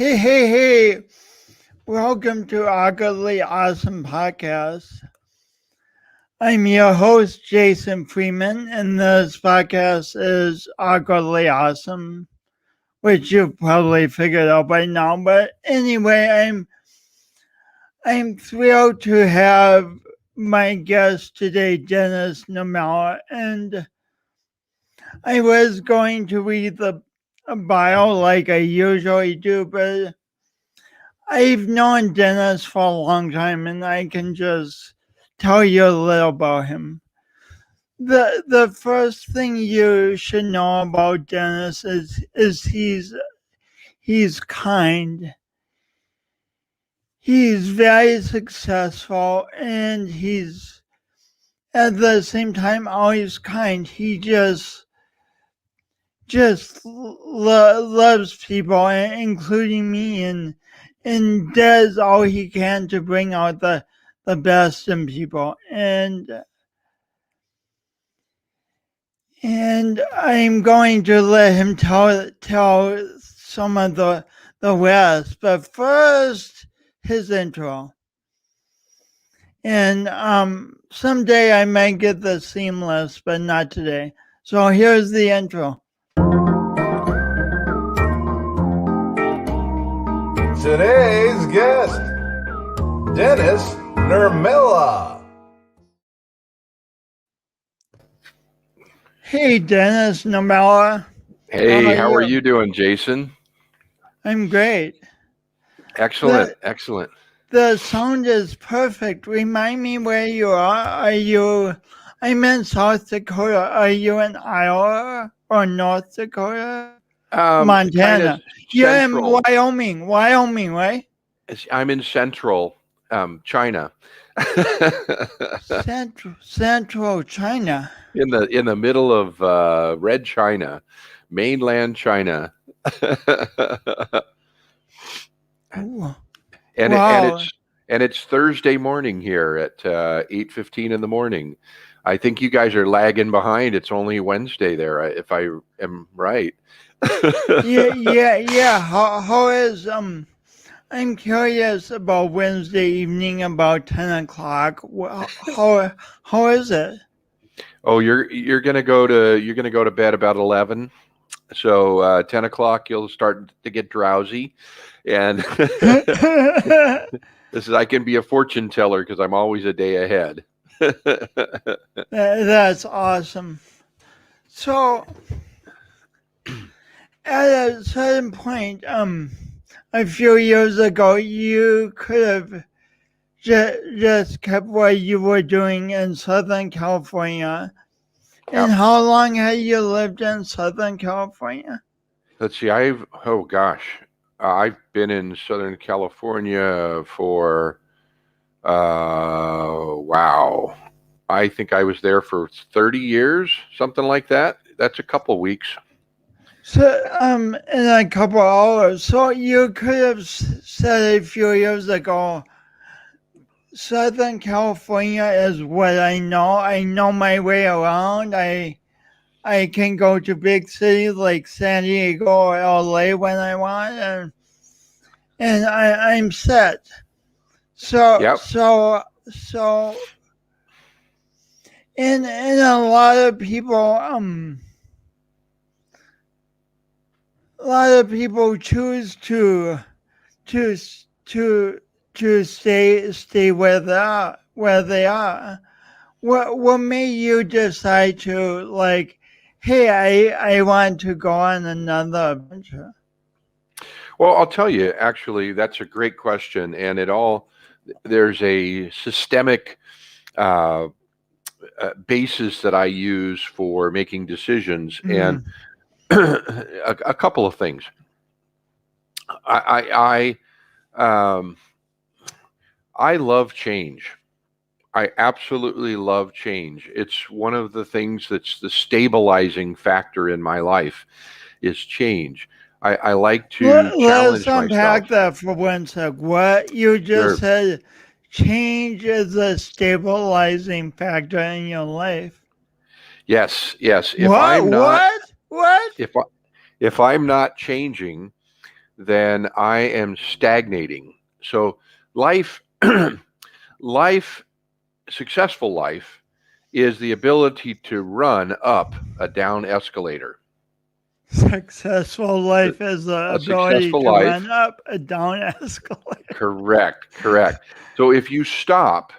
Hey. Welcome to Awkwardly Awesome Podcast. I'm your host, Jason Freeman, and this podcast is Awkwardly Awesome, which you've probably figured out by now. But anyway, I'm thrilled to have my guest today, Denis Nurmela, and I was going to read the bio like I usually do, but I've known Denis for a long time, and I can just tell you a little about him. The first thing you should know about Denis is he's kind. He's very successful, and he's at the same time always kind. He just loves people, including me, and does all he can to bring out the best in people. And I'm going to let him tell some of the rest. But first, his intro. And someday I might get the seamless, but not today. So here's the intro. Today's guest, Denis Nurmela. Hey, Denis Nurmela. Hey, how are you doing, Jason? I'm great. Excellent. The sound is perfect. Remind me where you are. I'm in South Dakota. Are you in Iowa or North Dakota? Montana. You're in Wyoming, right? I'm in central China. Central China. In the middle of Red China, mainland China. Ooh. And it's Thursday morning here at 8:15 in the morning. I think you guys are lagging behind. It's only Wednesday there, if I am right. Yeah. How is I'm curious about Wednesday evening about 10 o'clock. How is it? Oh, you're gonna go to bed about 11. So 10 o'clock you'll start to get drowsy, and I can be a fortune teller because I'm always a day ahead. That's awesome. So at a certain point, a few years ago, you could have just kept what you were doing in Southern California. Yep. And how long have you lived in Southern California? Let's see, I've been in Southern California for, wow. I think I was there for 30 years, something like that. That's a couple weeks. So, in a couple hours. So you could have said a few years ago, Southern California is what I know. I know my way around. I can go to big cities like San Diego or LA when I want, and I'm set. So Yep. so and a lot of people choose to stay where they are. What made you decide to, like, hey, I want to go on another adventure? Well, I'll tell you, actually, that's a great question, and there's a systemic basis that I use for making decisions, and a couple of things. I love change. I absolutely love change. It's one of the things that's the stabilizing factor in my life is change. I like to challenge Let's myself. unpack that for 1 sec. What you just said, change is a stabilizing factor in your life. Yes. What? If I'm not changing, then I am stagnating. So life, life, successful life is the ability to run up a down escalator. Successful life is the A ability successful to life, run up a down escalator. correct. So if you stop,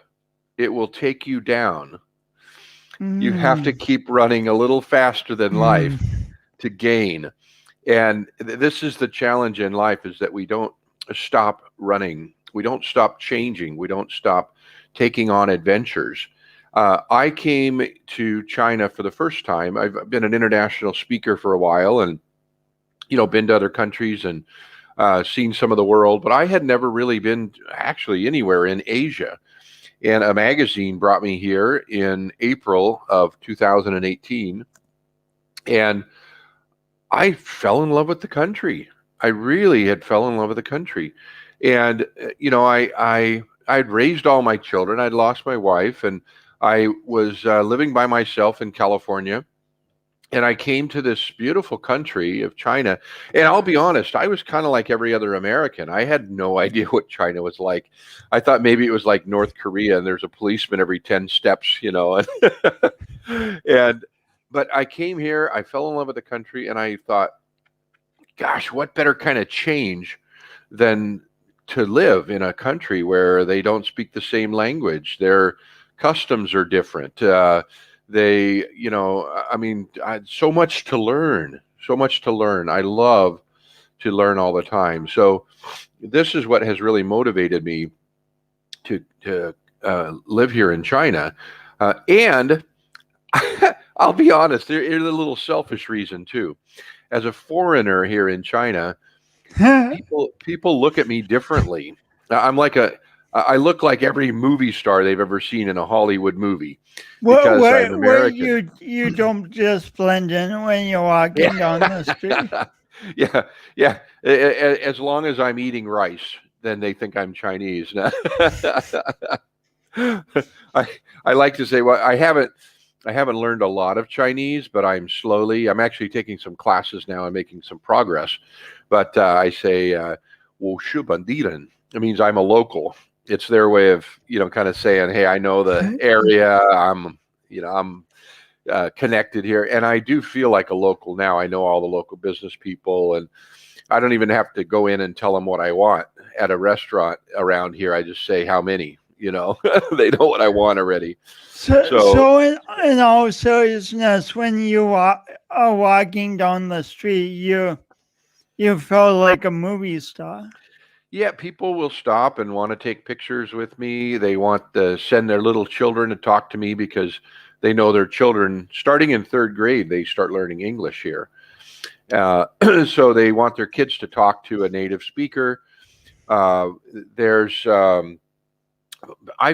it will take you down. You have to keep running a little faster than life to gain. And this is the challenge in life, is that we don't stop running. We don't stop changing. We don't stop taking on adventures. I came to China for the first time. I've been an international speaker for a while, and been to other countries and seen some of the world, but I had never really been actually anywhere in Asia. And a magazine brought me here in April of 2018, and I fell in love with the country. I really had fell in love with the country. And I'd raised all my children. I'd lost my wife, and I was living by myself in California. And I came to this beautiful country of China. And I'll be honest, I was kind of like every other American. I had no idea what China was like. I thought maybe it was like North Korea and there's a policeman every 10 steps, but I came here, I fell in love with the country, and I thought, gosh, what better kind of change than to live in a country where they don't speak the same language. Their customs are different. So much to learn, so much to learn. I love to learn all the time. So this is what has really motivated me to live here in China. And I'll be honest, there's a little selfish reason too. As a foreigner here in China, people look at me differently. I look like every movie star they've ever seen in a Hollywood movie because I'm American. You don't just blend in when you're walking down the street. Yeah. As long as I'm eating rice, then they think I'm Chinese. I like to say, well, I haven't learned a lot of Chinese, but I'm actually taking some classes now and making some progress. But I say, 我是本地人. It means I'm a local. It's their way of, kind of saying, hey, I know the area. I'm connected here. And I do feel like a local now. I know all the local business people, and I don't even have to go in and tell them what I want at a restaurant around here. I just say how many, they know what I want already. So in all seriousness, when you are walking down the street, you feel like a movie star. Yeah, people will stop and want to take pictures with me. They want to send their little children to talk to me because they know their children, starting in third grade, they start learning English here. So they want their kids to talk to a native speaker. I've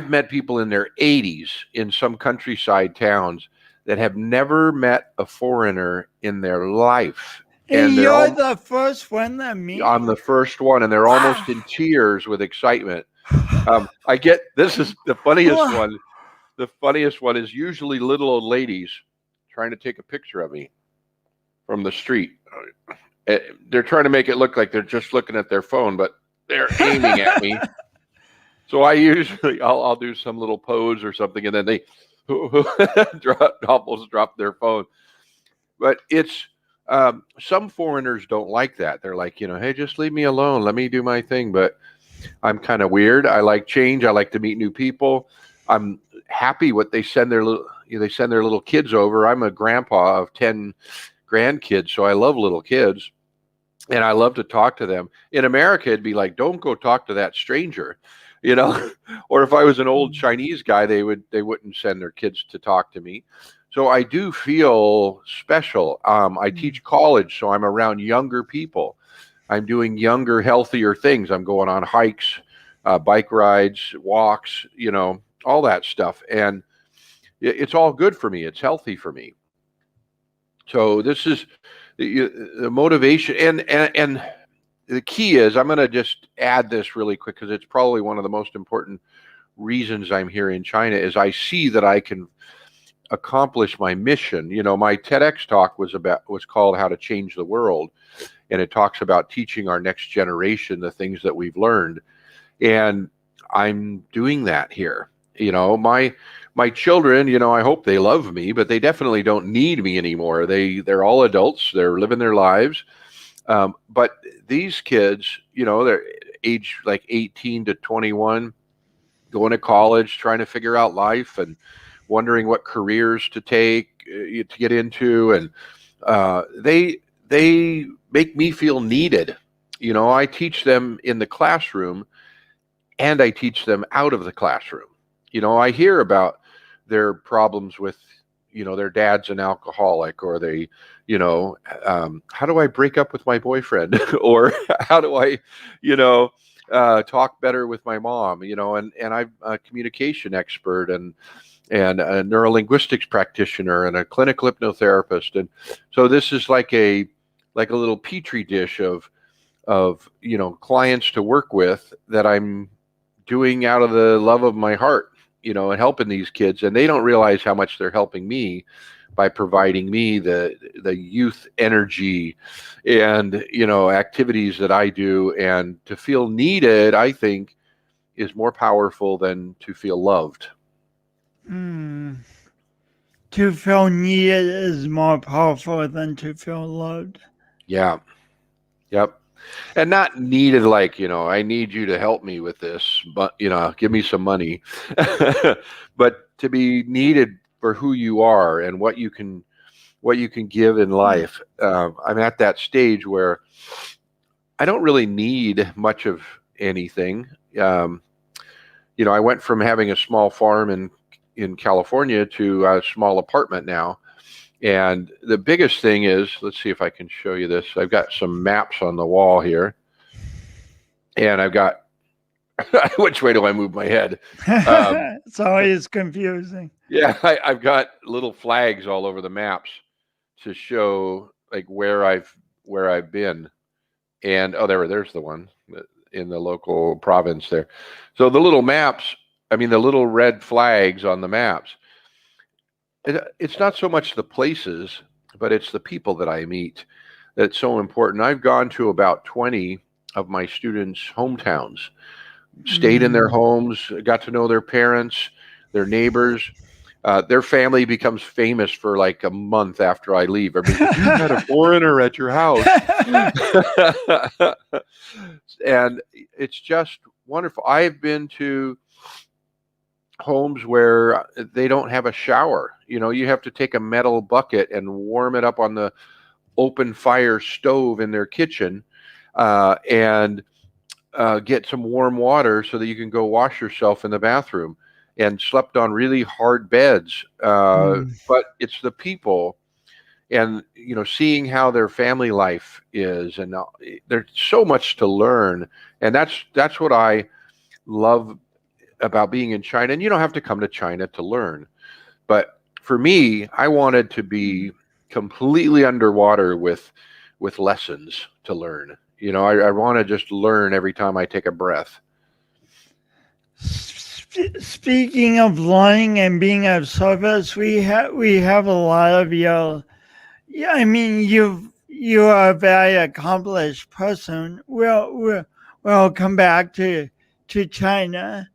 met people in their 80s in some countryside towns that have never met a foreigner in their life. And you're the first one that meet? I'm the first one, and they're almost in tears with excitement. This is the funniest one. The funniest one is usually little old ladies trying to take a picture of me from the street. They're trying to make it look like they're just looking at their phone, but they're aiming at me. So I'll do some little pose or something, and then they almost drop their phone. But it's some foreigners don't like that. They're like, hey, just leave me alone. Let me do my thing. But I'm kind of weird. I like change. I like to meet new people. I'm happy what they send their little kids over. I'm a grandpa of 10 grandkids, so I love little kids, and I love to talk to them. In America, it'd be like, don't go talk to that stranger, or if I was an old Chinese guy, they wouldn't send their kids to talk to me. So I do feel special. I teach college, so I'm around younger people. I'm doing younger, healthier things. I'm going on hikes, bike rides, walks, all that stuff. And it's all good for me. It's healthy for me. So this is the motivation. And the key is, I'm going to just add this really quick because it's probably one of the most important reasons I'm here in China, is I see that I can accomplish my mission. My TEDx talk was called How to Change the World. and it talks about teaching our next generation the things that we've learned. And I'm doing that here. My children, I hope they love me, but they definitely don't need me anymore. They're all adults. They're living their lives. But these kids, they're age like 18 to 21, going to college, trying to figure out life and wondering what careers to take, to get into. And they make me feel needed. I teach them in the classroom and I teach them out of the classroom. I hear about their problems with, their dad's an alcoholic, or they, how do I break up with my boyfriend? Or how do I, talk better with my mom, and I'm a communication expert and a neuro-linguistics practitioner and a clinical hypnotherapist. And so this is like a little petri dish of clients to work with that I'm doing out of the love of my heart, and helping these kids. And they don't realize how much they're helping me by providing me the youth energy and, activities that I do. And to feel needed, I think, is more powerful than to feel loved. To feel needed is more powerful than to feel loved. Yeah. Yep. And not needed like, I need you to help me with this, but, give me some money. But to be needed for who you are and what you can give in life. I'm at that stage where I don't really need much of anything. I went from having a small farm in California to a small apartment now. And the biggest thing is, let's see if I can show you this. I've got some maps on the wall here. And I've got, which way do I move my head? It's always confusing. Yeah, I've got little flags all over the maps to show like where I've been. And there's the one in the local province there. So the little maps, the little red flags on the maps, it's not so much the places, but it's the people that I meet that's so important. I've gone to about 20 of my students' hometowns, stayed in their homes, got to know their parents, their neighbors. Their family becomes famous for like a month after I leave. You had a foreigner at your house. And it's just wonderful. I've been to homes where they don't have a shower. You have to take a metal bucket and warm it up on the open fire stove in their kitchen, and get some warm water so that you can go wash yourself in the bathroom, and slept on really hard beds. But it's the people and, seeing how their family life is. And there's so much to learn. And that's what I love about being in China. And you don't have to come to China to learn. But for me, I wanted to be completely underwater with lessons to learn. I want to just learn every time I take a breath. Speaking of learning and being of service, we have a lot of you. Yeah, you are a very accomplished person. We'll come back to China.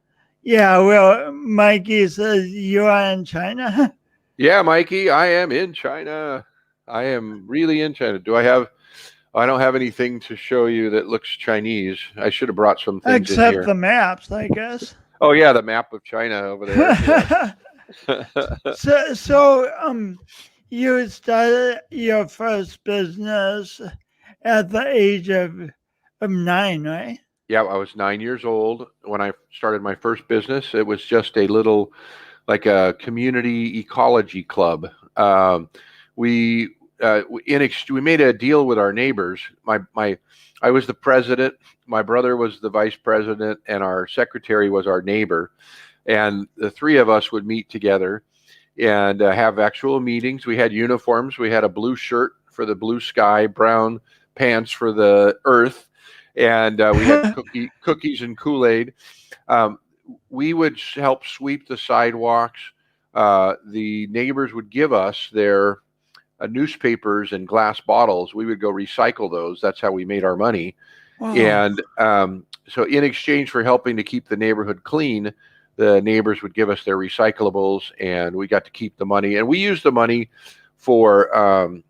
Yeah, well, Mikey says you are in China. Yeah, Mikey, I am in China. I am really in China. I don't have anything to show you that looks Chinese. I should have brought some things in here. Except the maps, I guess. Oh yeah, the map of China over there. Yeah. So you started your first business at the age of 9, right? Yeah, I was 9 years old when I started my first business. It was just a little, like a community ecology club. We made a deal with our neighbors. I was the president, my brother was the vice president, and our secretary was our neighbor. And the three of us would meet together and have actual meetings. We had uniforms. We had a blue shirt for the blue sky, brown pants for the earth, and we had cookies and Kool-Aid. We would help sweep the sidewalks. The neighbors would give us their newspapers and glass bottles. We would go recycle those. That's how we made our money. Wow. And so in exchange for helping to keep the neighborhood clean, the neighbors would give us their recyclables, and we got to keep the money. And we used the money for,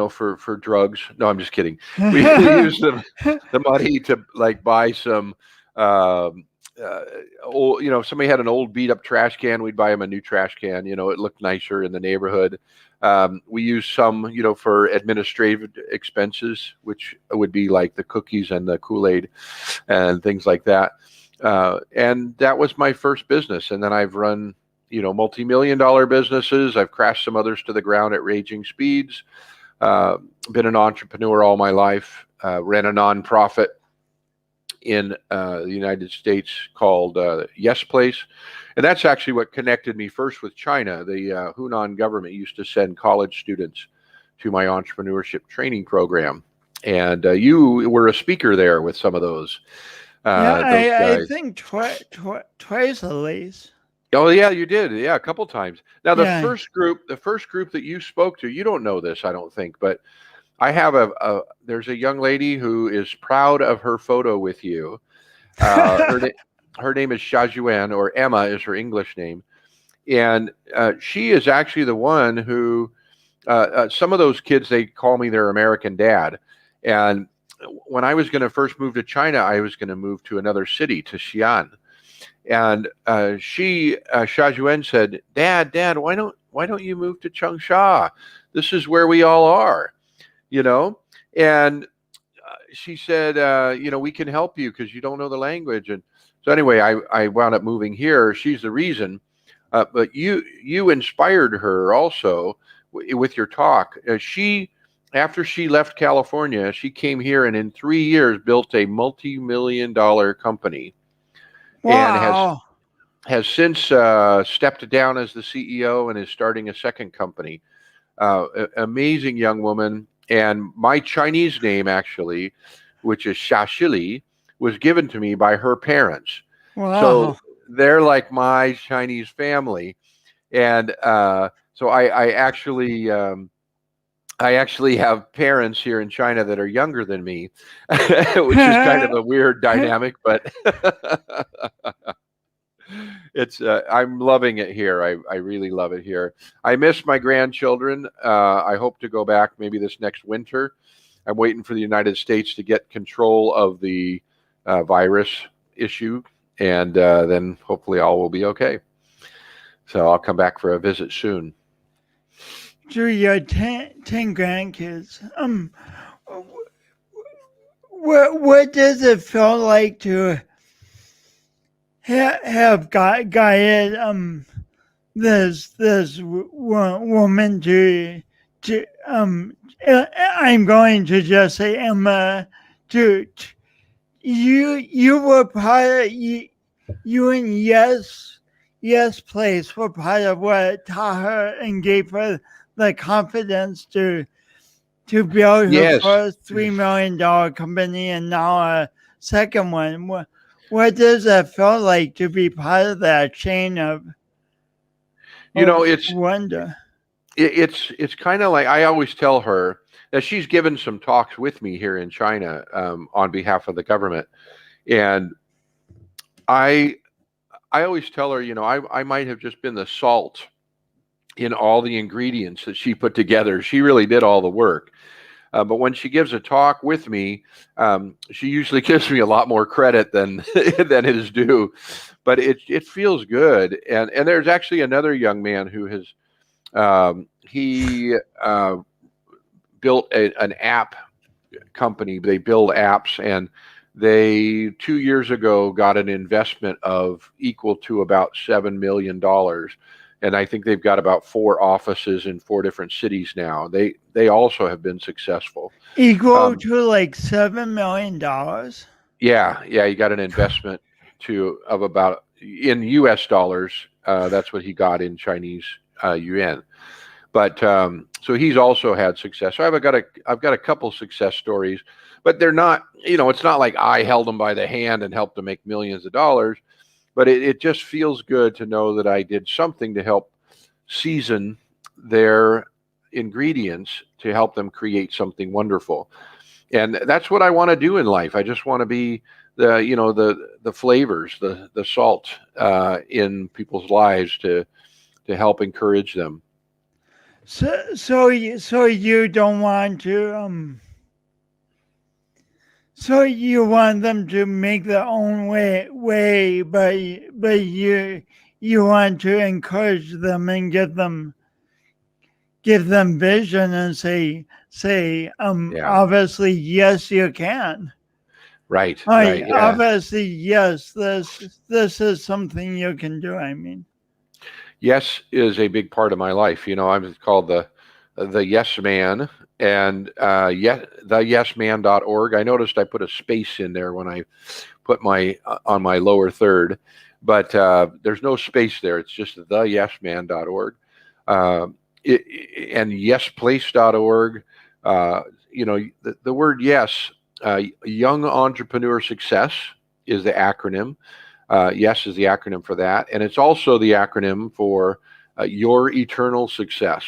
for drugs. No, I'm just kidding. We used the money to like buy some, old, if somebody had an old beat up trash can, we'd buy them a new trash can. It looked nicer in the neighborhood. We used some, for administrative expenses, which would be like the cookies and the Kool-Aid and things like that. And that was my first business. And then I've run, multi-million-dollar businesses. I've crashed some others to the ground at raging speeds. Been an entrepreneur all my life. Ran a nonprofit in the United States called Yes Place. And that's actually what connected me first with China. The Hunan government used to send college students to my entrepreneurship training program. And you were a speaker there with some of those. I think twice at least. Oh yeah, you did. Yeah, a couple times. Now the Yeah. first group that you spoke to, you don't know this, I don't think, but I have there's a young lady who is proud of her photo with you. Her name is Shajuan, or Emma is her English name. And she is actually the one who, some of those kids, they call me their American dad. And when I was going to first move to China, I was going to move to another city, to Xi'an. And Shajuan said, Dad, why don't you move to Changsha? This is where we all are, And she said, we can help you because you don't know the language. And so anyway, I wound up moving here. She's the reason. But you inspired her also with your talk. After she left California, she came here and in 3 years built a multi-million-dollar company. Wow. And has since stepped down as the CEO and is starting a second company. Amazing young woman. And my Chinese name, actually, which is Shashili, was given to me by her parents. Wow. So they're like my Chinese family. And so I actually have parents here in China that are younger than me, which is kind of a weird dynamic, but it's I'm loving it here. I really love it here. I miss my grandchildren. I hope to go back maybe this next winter. I'm waiting for the United States to get control of the virus issue, and then hopefully all will be okay. So I'll come back for a visit soon. To your 10 grandkids, what does it feel like to have guided this woman to I'm going to just say Emma, to you were part of you and Yes Place were part of what taught her and gave her the confidence to build her first $3 million company and now a second one. What does it feel like to be part of that chain of wonder? It's kind of like, I always tell her that she's given some talks with me here in China on behalf of the government. And I always tell her, I might have just been the salt in all the ingredients that she put together. She really did all the work. But when she gives a talk with me, she usually gives me a lot more credit than than it is due. But it feels good. And there's actually another young man who has built an app company. They build apps, and they 2 years ago got an investment of equal to about $7 million. And I think they've got about 4 offices in 4 different cities now. They also have been successful. Equal to like $7 million? Yeah. You got an investment of about, in US dollars, that's what he got in Chinese yuan. But so he's also had success. So I've got a couple success stories, but they're not, it's not like I held them by the hand and helped them make millions of dollars. But it just feels good to know that I did something to help season their ingredients to help them create something wonderful. And that's what I want to do in life. I just want to be the flavors, the salt in people's lives to help encourage them. So you don't want to so you want them to make their own way, but you want to encourage them and give them vision and say Yeah. obviously yes you can. Right. Right. Yeah. Obviously yes, this is something you can do. I mean, Yes is a big part of my life. I'm called the Yes Man, and the yesman.org. I noticed I put a space in there when I put my on my lower third, but there's no space there. It's just the yesman.org. And yesplace.org. The word yes, young entrepreneur success is the acronym. Yes is the acronym for that. And it's also the acronym for your eternal success.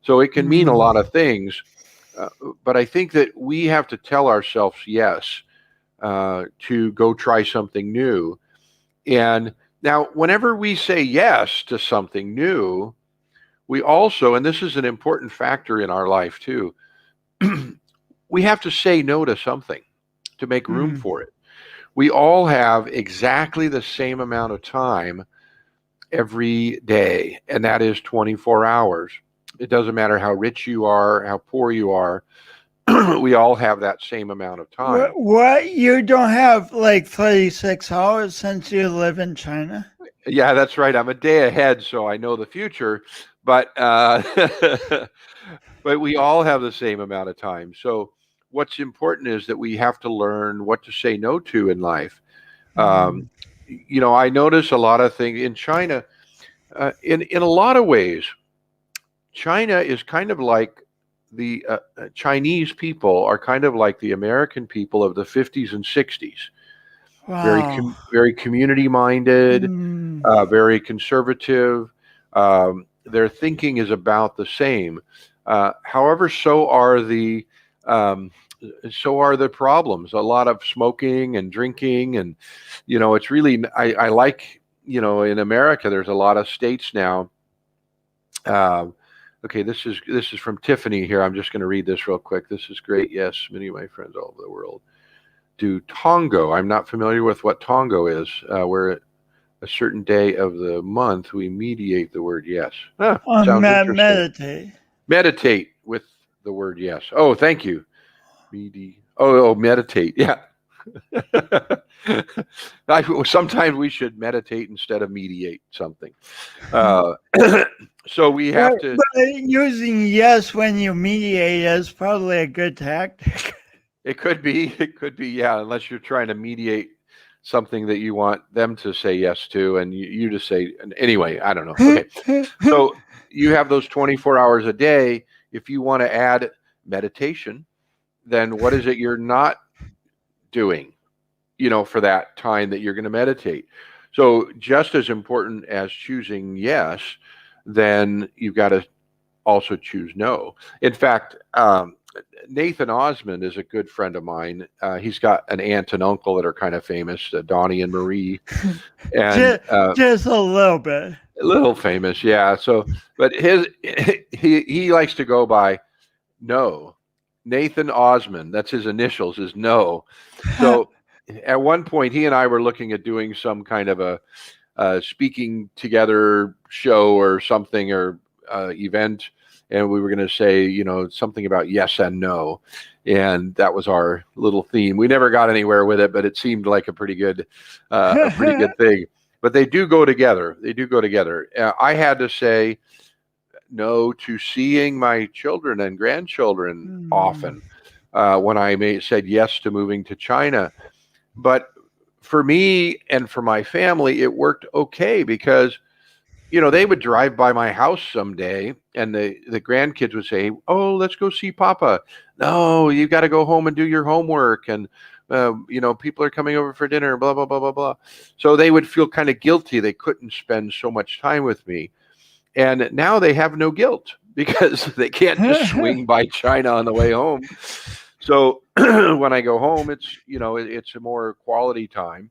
So it can mean a lot of things, but I think that we have to tell ourselves yes to go try something new. And now, whenever we say yes to something new, we also, and this is an important factor in our life too, we have to say no to something to make room for it. We all have exactly the same amount of time every day, and that is 24 hours. It doesn't matter how rich you are, how poor you are. We all have that same amount of time. What? You don't have like 36 hours since you live in China? Yeah, that's right. I'm a day ahead, so I know the future. But but we all have the same amount of time. So what's important is that we have to learn what to say no to in life. I notice a lot of things in China. In a lot of ways, China is kind of like the Chinese people are kind of like the American people of the 50s and 60s. Wow. Very community minded, very conservative. Their thinking is about the same. However, so are the problems. A lot of smoking and drinking, and it's really I like in America. There's a lot of states now. Okay, this is from Tiffany here. I'm just going to read this real quick. This is great. Yes, many of my friends all over the world do Tongo. I'm not familiar with what Tongo is. Where a certain day of the month we mediate the word yes. Sounds interesting. Meditate. Meditate with the word yes. Oh, thank you. Meditate. Yeah. Sometimes we should meditate instead of mediate something. So we have to. But using yes when you mediate is probably a good tactic. It could be, yeah, unless you're trying to mediate something that you want them to say yes to, and you just say, anyway, I don't know. Okay. So you have those 24 hours a day. If you want to add meditation, then what is it you're not doing, for that time that you're going to meditate? So just as important as choosing yes, then you've got to also choose no. In fact, Nathan Osmond is a good friend of mine. He's got an aunt and uncle that are kind of famous, Donnie and Marie, and just a little bit. A little famous, yeah. So, but he likes to go by No. Nathan Osmond. That's his initials. Is No. So, at one point, he and I were looking at doing some kind of a speaking together show or something or event. And we were going to say, something about yes and no. And that was our little theme. We never got anywhere with it, but it seemed like a pretty good thing. But they do go together. I had to say no to seeing my children and grandchildren often when I said yes to moving to China. But for me and for my family, it worked okay because they would drive by my house someday and the grandkids would say, oh, let's go see Papa. No, you got to go home and do your homework. And, people are coming over for dinner, blah, blah, blah, blah, blah. So they would feel kind of guilty. They couldn't spend so much time with me. And now they have no guilt because they can't just swing by China on the way home. So when I go home, it's, it's a more quality time.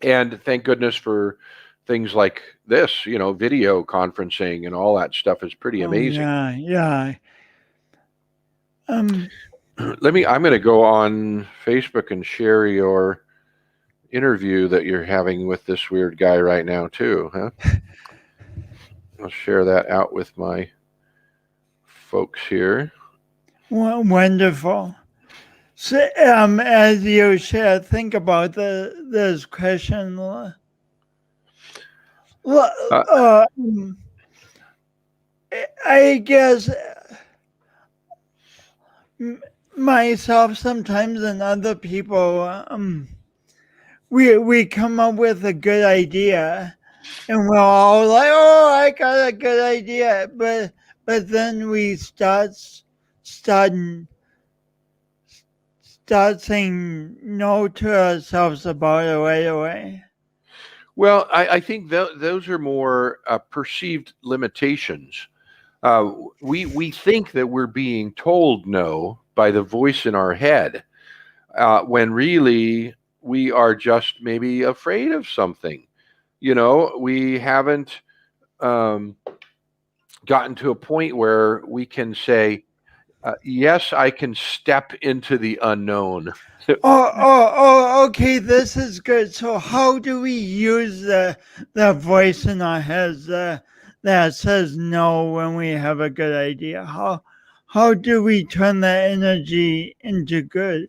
And thank goodness for things like this, video conferencing and all that stuff is pretty Oh, amazing. yeah. I'm going to go on Facebook and share your interview that you're having with this weird guy right now too, huh? I'll share that out with my folks here. Wonderful. So, as you share, think about this question. I guess myself sometimes and other people, we come up with a good idea, and we're all like, "Oh, I got a good idea," but then we start saying no to ourselves about it right away. Well, I think those are more perceived limitations. We think that we're being told no by the voice in our head, when really we are just maybe afraid of something. We haven't gotten to a point where we can say, yes, I can step into the unknown. Okay, this is good. So how do we use the voice in our heads that says no when we have a good idea? How do we turn that energy into good?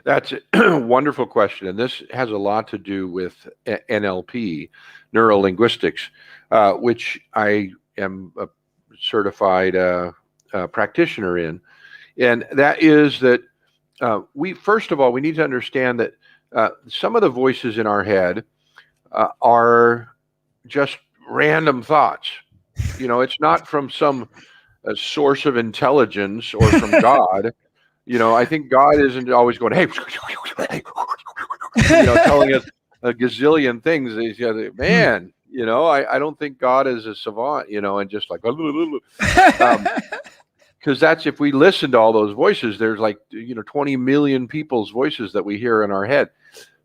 That's a wonderful question. And this has a lot to do with NLP, Neuro-linguistics, which I am a certified practitioner in. And that is that first of all, we need to understand that some of the voices in our head are just random thoughts. It's not from some source of intelligence or from God. I think God isn't always going, hey, telling us a gazillion things. He's man, I don't think God is a savant, and just like, because that's, if we listen to all those voices, there's like 20 million people's voices that we hear in our head.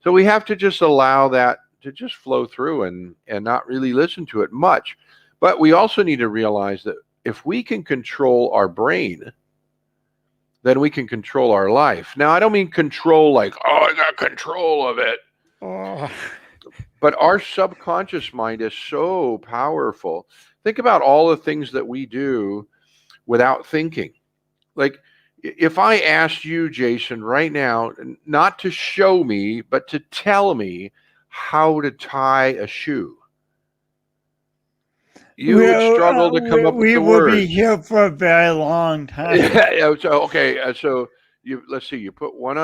So we have to just allow that to just flow through and not really listen to it much. But we also need to realize that if we can control our brain, then we can control our life. Now, I don't mean control like, oh, I got control of it. But our subconscious mind is so powerful. Think about all the things that we do without thinking. Like, if I asked you, Jason, right now, not to show me, but to tell me how to tie a shoe, you would struggle to come up with the words. We will be here for a very long time. So let's see, you put one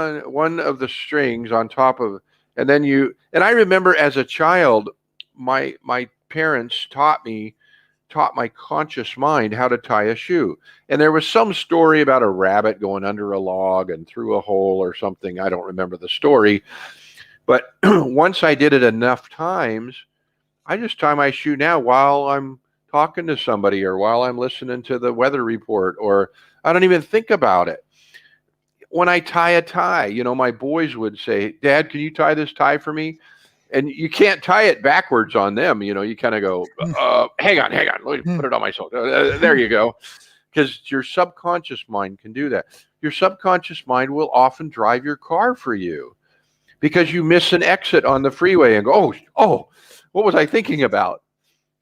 of the strings on top of, and then and I remember as a child, my parents taught my conscious mind how to tie a shoe. And there was some story about a rabbit going under a log and through a hole or something. I don't remember the story. But once I did it enough times, I just tie my shoe now while I'm talking to somebody or while I'm listening to the weather report, or I don't even think about it. When I tie a tie, my boys would say, Dad, can you tie this tie for me? And you can't tie it backwards on them. You kind of go, hang on, let me put it on myself. There you go. Because your subconscious mind can do that. Your subconscious mind will often drive your car for you because you miss an exit on the freeway and go, oh, what was I thinking about?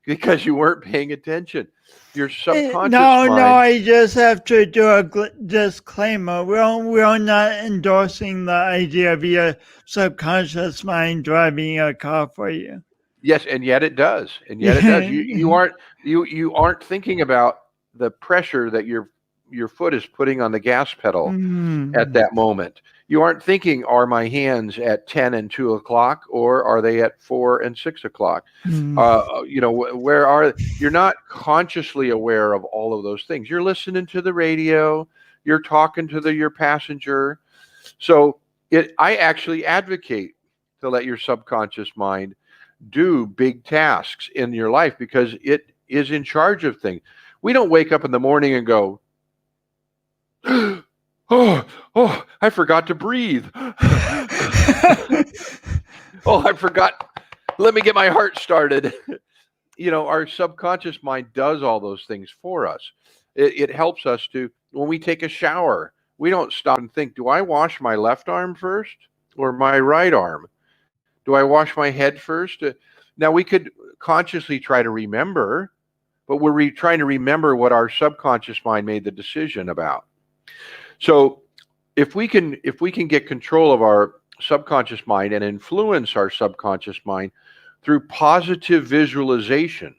Because you weren't paying attention. Your subconscious mind. No, I just have to do a disclaimer. We're not endorsing the idea of your subconscious mind driving your car for you. Yes, and yet it does. And yet it does. You aren't thinking about the pressure that your foot is putting on the gas pedal at that moment. You aren't thinking, are my hands at 10 and 2 o'clock, or are they at 4 and 6 o'clock? Where are you're not consciously aware of all of those things. You're listening to the radio, you're talking to your passenger. So I actually advocate to let your subconscious mind do big tasks in your life because it is in charge of things. We don't wake up in the morning and go, oh, I forgot to breathe. Oh, I forgot. Let me get my heart started. Our subconscious mind does all those things for us. It helps us to, when we take a shower, we don't stop and think, do I wash my left arm first or my right arm? Do I wash my head first? Now, we could consciously try to remember, but we're trying to remember what our subconscious mind made the decision about. So if we can get control of our subconscious mind and influence our subconscious mind through positive visualization,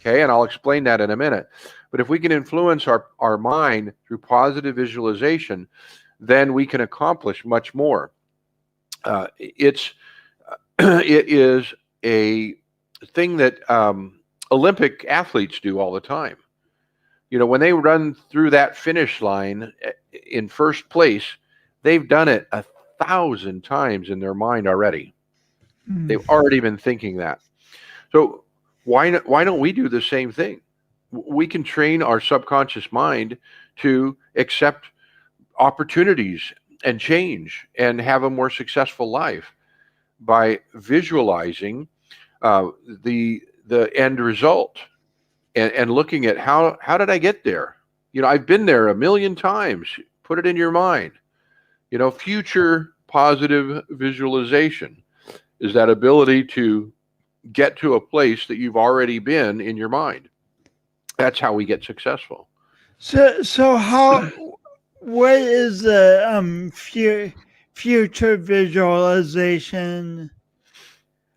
okay, and I'll explain that in a minute. But if we can influence our mind through positive visualization, then we can accomplish much more. It is a thing that Olympic athletes do all the time. When they run through that finish line in first place, they've done it 1,000 times in their mind already. They've already been thinking that. So why don't we do the same thing? We can train our subconscious mind to accept opportunities and change and have a more successful life by visualizing the end result and looking at how did I get there? I've been there 1,000,000 times. Put it in your mind. Future positive visualization is that ability to get to a place that you've already been in your mind. That's how we get successful. So what is the future visualization?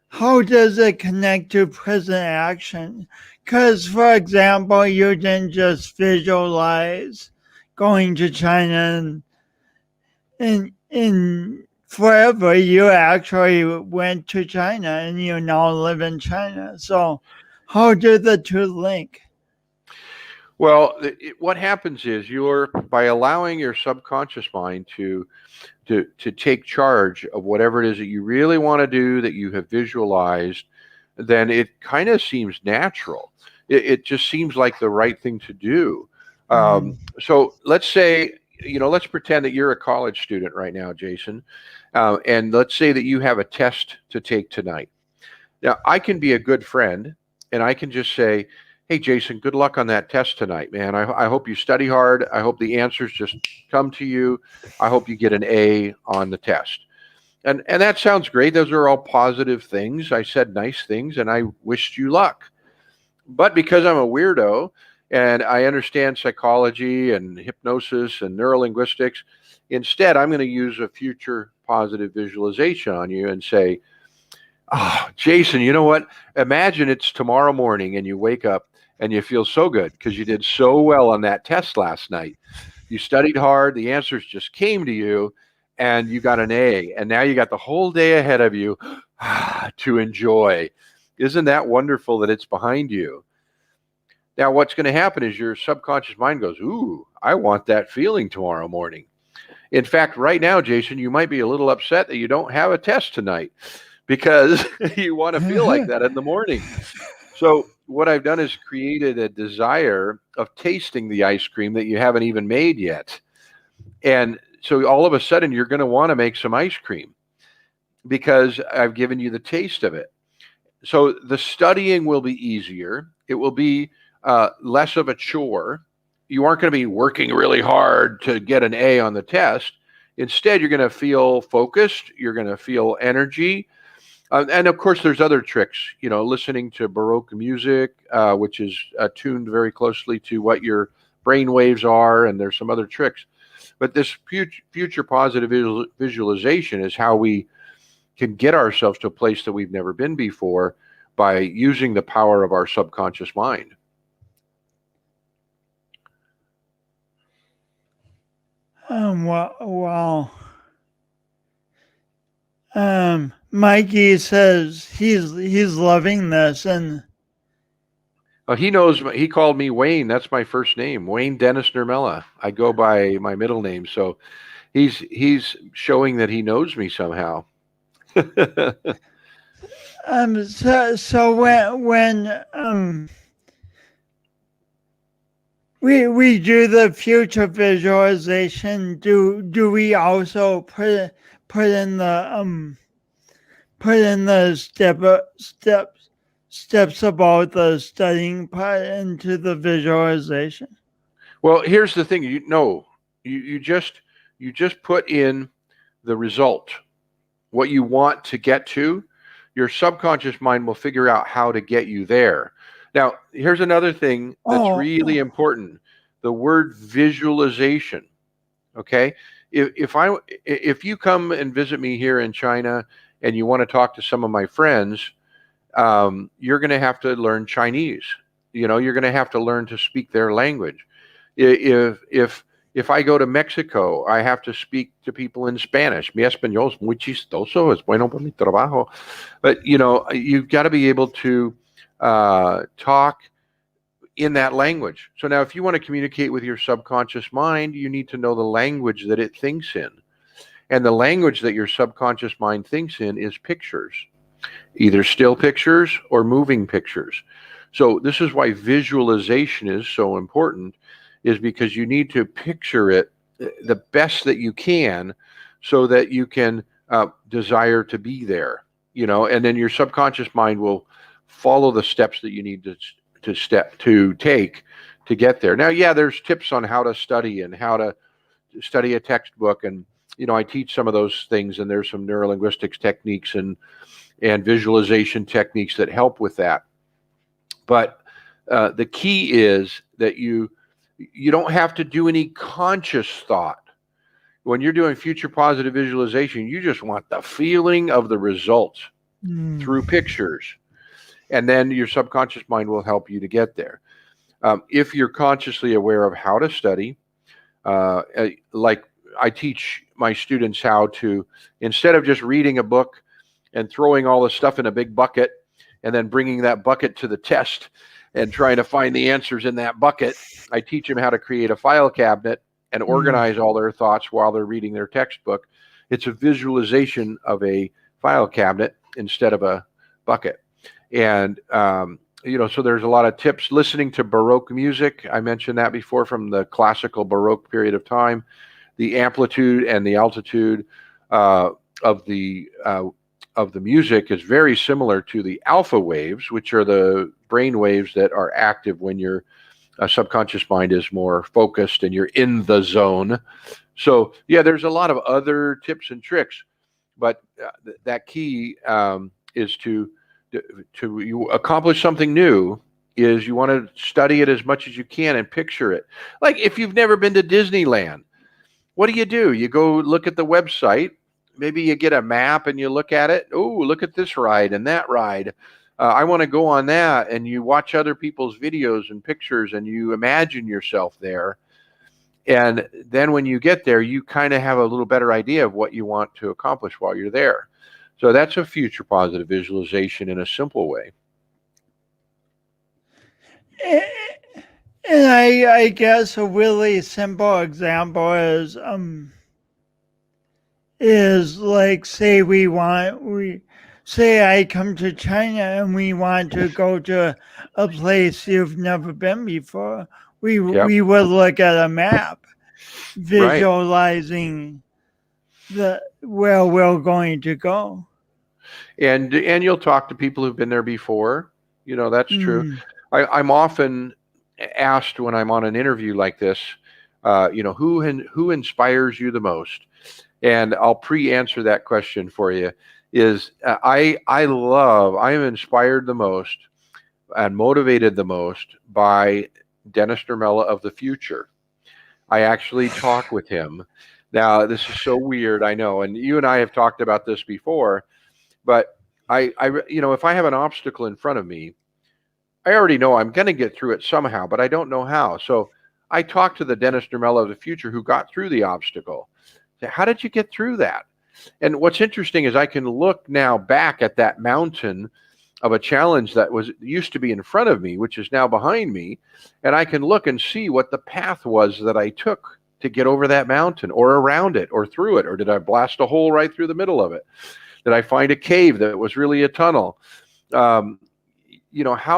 How does it connect to present action? Because, for example, you didn't just visualize going to China and forever. You actually went to China and you now live in China. So how do the two link? Well, what happens is by allowing your subconscious mind to take charge of whatever it is that you really want to do, that you have visualized, then it kind of seems natural. It just seems like the right thing to do. So let's say, let's pretend that you're a college student right now, Jason, and let's say that you have a test to take tonight. Now, I can be a good friend, and I can just say, hey, Jason, good luck on that test tonight, man. I hope you study hard. I hope the answers just come to you. I hope you get an A on the test. And that sounds great. Those are all positive things. I said nice things, and I wished you luck. But because I'm a weirdo and I understand psychology and hypnosis and neuro-linguistics, instead, I'm going to use a future positive visualization on you and say, oh, Jason, you know what? Imagine it's tomorrow morning and you wake up and you feel so good because you did so well on that test last night. You studied hard, the answers just came to you, and you got an A. And now you got the whole day ahead of you to enjoy. Isn't that wonderful that it's behind you? Now, what's going to happen is your subconscious mind goes, ooh, I want that feeling tomorrow morning. In fact, right now, Jason, you might be a little upset that you don't have a test tonight because you want to feel like that in the morning. So what I've done is created a desire of tasting the ice cream that you haven't even made yet. And so all of a sudden, you're going to want to make some ice cream because I've given you the taste of it. So the studying will be easier. It will be less of a chore. You aren't going to be working really hard to get an A on the test. Instead, you're going to feel focused. You're going to feel energy. And of course, there's other tricks, listening to Baroque music, which is tuned very closely to what your brain waves are. And there's some other tricks. But this future positive visualization is how we can get ourselves to a place that we've never been before by using the power of our subconscious mind. Wow. Mikey says he's loving this, and he knows. He called me Wayne. That's my first name, Wayne Denis Nurmela. I go by my middle name, so he's showing that he knows me somehow. so when we do the future visualization. Do we also put in the steps about the studying part into the visualization? Well, here's the thing. You just put in the result, what you want to get to. Your subconscious mind will figure out how to get you there. Now, here's another thing that's really important: the word visualization. Okay, if you come and visit me here in China and you want to talk to some of my friends, you're going to have to learn Chinese. You're going to have to learn to speak their language. If I go to Mexico, I have to speak to people in Spanish. Mi español es muy chistoso, es bueno por mi trabajo. But you've got to be able to talk in that language. So now, if you want to communicate with your subconscious mind, you need to know the language that it thinks in, and the language that your subconscious mind thinks in is pictures, either still pictures or moving pictures. So this is why visualization is so important, is because you need to picture it the best that you can so that you can desire to be there, and then your subconscious mind will follow the steps that you need to take to get there. Now, yeah, there's tips on how to study and how to study a textbook, and I teach some of those things, and there's some neuro-linguistics techniques and visualization techniques that help with that. But the key is that you don't have to do any conscious thought. When you're doing future positive visualization, you just want the feeling of the results through pictures. And then your subconscious mind will help you to get there. If you're consciously aware of how to study, like I teach my students how to, instead of just reading a book and throwing all the stuff in a big bucket and then bringing that bucket to the test and trying to find the answers in that bucket, I teach them how to create a file cabinet and organize all their thoughts while they're reading their textbook. It's a visualization of a file cabinet instead of a bucket. And, so there's a lot of tips. Listening to Baroque music, I mentioned that before, from the classical Baroque period of time. The amplitude and the altitude of the music is very similar to the alpha waves, which are the brain waves that are active when your subconscious mind is more focused and you're in the zone. So, yeah, there's a lot of other tips and tricks, but that key is to you accomplish something new, is you want to study it as much as you can and picture it. Like if you've never been to Disneyland, what do? You go look at the website. Maybe you get a map and you look at it. Oh, look at this ride and that ride. I want to go on that. And you watch other people's videos and pictures and you imagine yourself there. And then when you get there, you kind of have a little better idea of what you want to accomplish while you're there. So that's a future positive visualization in a simple way. And I guess a really simple example is like, say I come to China and we want to go to a place you've never been before. We would look at a map, visualizing where we're going to go. And you'll talk to people who've been there before. That's true. I'm often asked when I'm on an interview like this, who inspires you the most? And I'll pre-answer that question for you. I am inspired the most and motivated the most by Denis Nurmela of the future. I actually talk with him. Now, this is so weird, I know, and you and I have talked about this before, but if I have an obstacle in front of me, I already know I'm going to get through it somehow, but I don't know how. So I talked to the Denis Nurmela of the future who got through the obstacle. How did you get through that? And what's interesting is I can look now back at that mountain of a challenge that used to be in front of me, which is now behind me, and I can look and see what the path was that I took to get over that mountain or around it or through it, or did I blast a hole right through the middle of it? Did I find a cave that was really a tunnel? How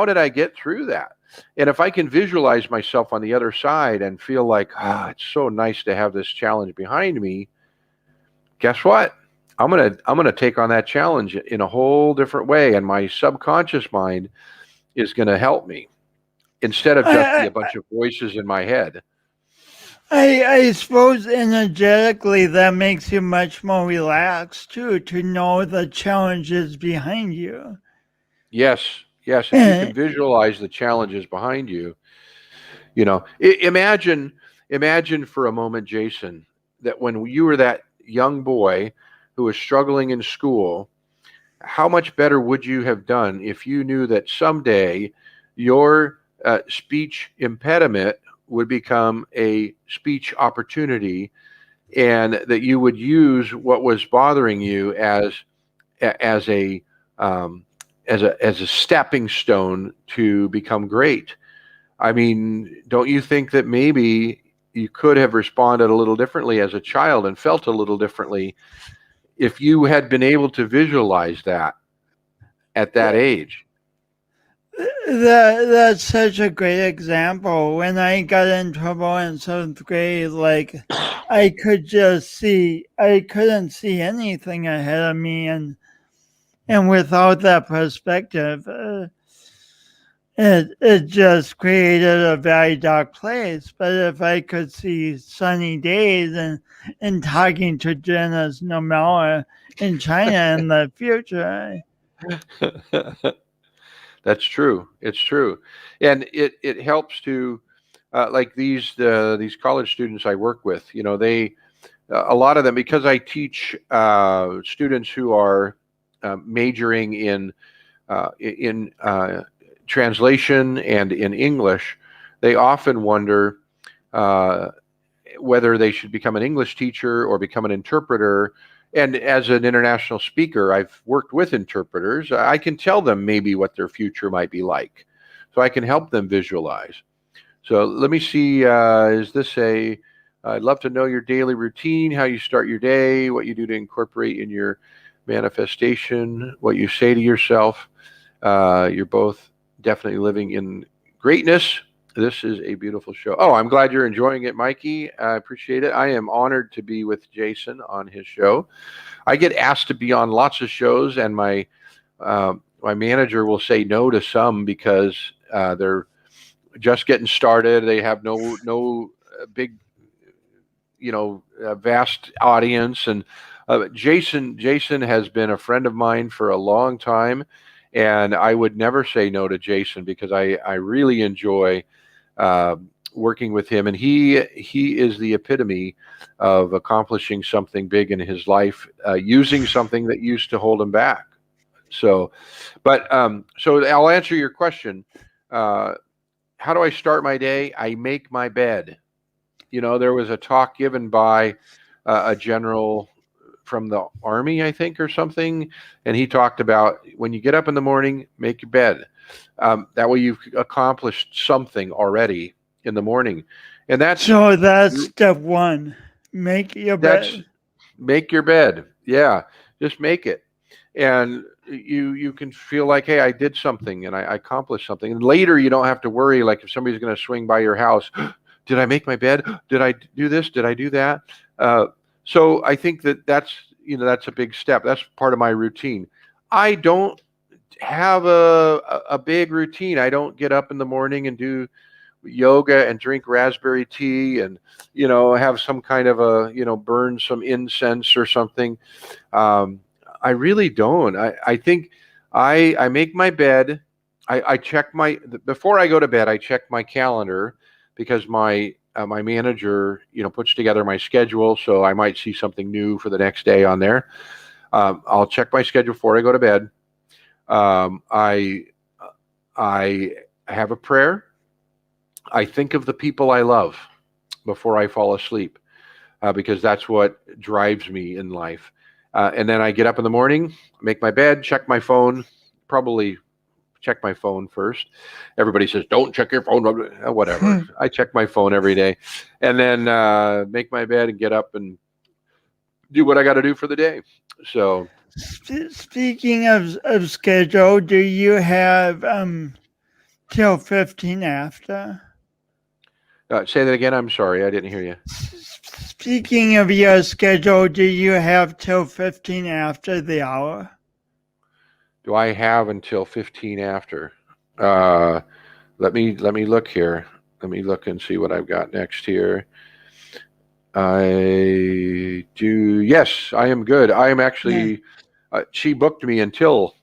did I get through that? And if I can visualize myself on the other side and feel like, it's so nice to have this challenge behind me, guess what? I'm gonna take on that challenge in a whole different way, and my subconscious mind is gonna help me instead of just be I, a bunch of voices in my head. I suppose energetically that makes you much more relaxed too, to know the challenges behind you. Yes, yes. If you can And visualize the challenges behind you, imagine for a moment, Jason, that when you were that young boy who was struggling in school, how much better would you have done if you knew that someday your speech impediment would become a speech opportunity, and that you would use what was bothering you as a um, as a stepping stone to become great? I mean, don't you think that maybe you could have responded a little differently as a child and felt a little differently if you had been able to visualize that at that age? that's such a great example. When I got in trouble in seventh grade, like I couldn't see anything ahead of me, and without that perspective, it just created a very dark place. But if I could see sunny days and talking to Denis Nurmela in China in the future, That's true. It's true, and it helps to like these college students I work with. They a lot of them, because I teach students who are majoring in translation and in English. They often wonder uh, whether they should become an English teacher or become an interpreter. And as an international speaker, I've worked with interpreters. I can tell them maybe what their future might be like. So I can help them visualize. So let me see, is this I'd love to know your daily routine, how you start your day, what you do to incorporate in your manifestation, what you say to yourself. You're both definitely living in greatness. This is a beautiful show. Oh, I'm glad you're enjoying it, Mikey. I appreciate it. I am honored to be with Jason on his show. I get asked to be on lots of shows, and my manager will say no to some because they're just getting started. They have no big, vast audience. And Jason has been a friend of mine for a long time, and I would never say no to Jason because I really enjoy uh, working with him, and he is the epitome of accomplishing something big in his life, using something that used to hold him back. So, so I'll answer your question. Uh, how do I start my day? I make my bed. There was a talk given by a general from the army, I think, or something, and he talked about when you get up in the morning, make your bed. That way, you've accomplished something already in the morning, and so that's step one. Make your that's bed. make your bed. Yeah, just make it, and you can feel like, hey, I did something and I accomplished something. And later, you don't have to worry like if somebody's going to swing by your house. Did I make my bed? Did I do this? Did I do that? So I think that's a big step. That's part of my routine. I don't have a big routine. I don't get up in the morning and do yoga and drink raspberry tea and have some kind of a burn some incense or something. I really don't. I think I make my bed. I check my before I go to bed. I check my calendar because my manager puts together my schedule, so I might see something new for the next day on there. I'll check my schedule before I go to bed. I have a prayer. I think of the people I love before I fall asleep because that's what drives me in life. And then I get up in the morning, make my bed, check my phone, probably check my phone first. Everybody says, don't check your phone. Whatever. I check my phone every day and then make my bed and get up and do what I got to do for the day. So, Speaking of schedule, do you have till 15 after? Say that again. I'm sorry, I didn't hear you. Speaking of your schedule, do you have till 15 after the hour? Do I have until 15 after? Let me look here. Let me look and see what I've got next here. I do. Yes, I am good. I am Yeah. actually. She booked me until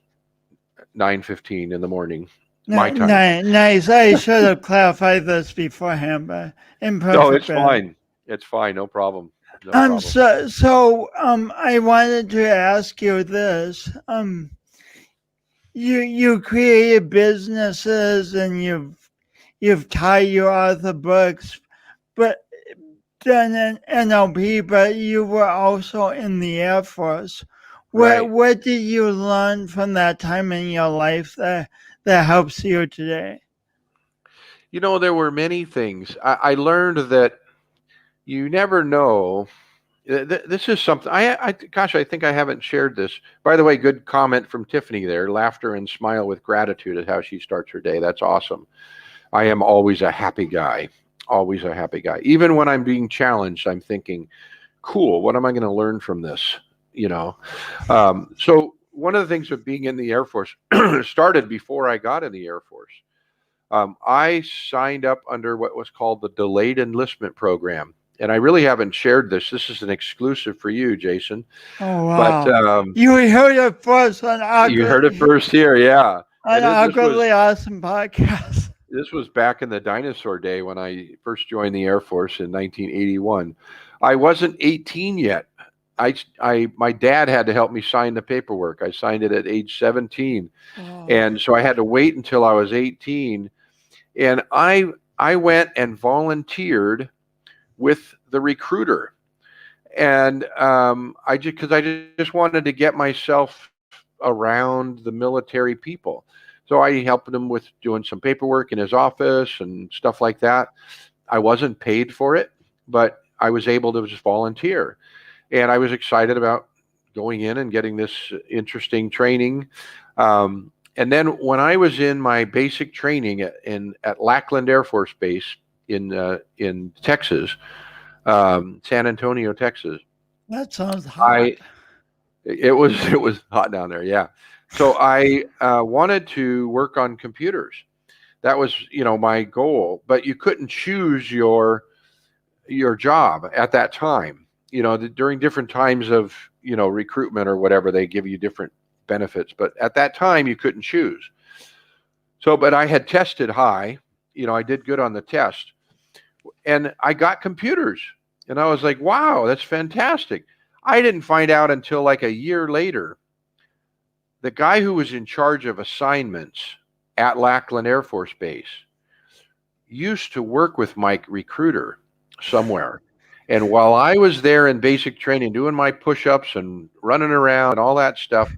9:15 in the morning, my time. Nice. I should have clarified this beforehand, but No, imperfect. it's fine. It's fine. No problem. No problem. I wanted to ask you this. You created businesses and you've taught your other books, but done an NLP, but you were also in the Air Force. Right. What did you learn from that time in your life that helps you today? You know, there were many things. I learned that you never know. This is something gosh, I think I haven't shared this. By the way, good comment from Tiffany there. Laughter and smile with gratitude is how she starts her day. That's awesome. I am always a happy guy. Always a happy guy. Even when I'm being challenged, I'm thinking, cool, what am I going to learn from this? You know? So one of the things with being in the Air Force started before I got in the Air Force. I signed up under what was called the Delayed Enlistment Program. And I really haven't shared this. This is an exclusive for you, Jason. Oh But wow! You heard it first on you heard it first here, yeah. And Ugly Awesome podcast. this was back in the dinosaur day when I first joined the Air Force in 1981. I wasn't 18 yet. My dad had to help me sign the paperwork. I signed it at age 17, and so I had to wait until I was 18. And I went and volunteered with the recruiter, and I just wanted to get myself around the military people. So I helped him with doing some paperwork in his office and stuff like that. I wasn't paid for it, but I was able to just volunteer, and I was excited about going in and getting this interesting training. And then when I was in my basic training at Lackland Air Force Base in Texas, San Antonio, Texas. That sounds hot. It was hot down there, yeah. So I wanted to work on computers. That was, my goal. But you couldn't choose your job at that time. During different times of recruitment or whatever, they give you different benefits. But at that time, you couldn't choose. So, but I had tested high. I did good on the test, and I got computers. And I was like, wow, that's fantastic. I didn't find out until like a year later. The guy who was in charge of assignments at Lackland Air Force Base used to work with my recruiter somewhere. And while I was there in basic training, doing my push-ups and running around and all that stuff,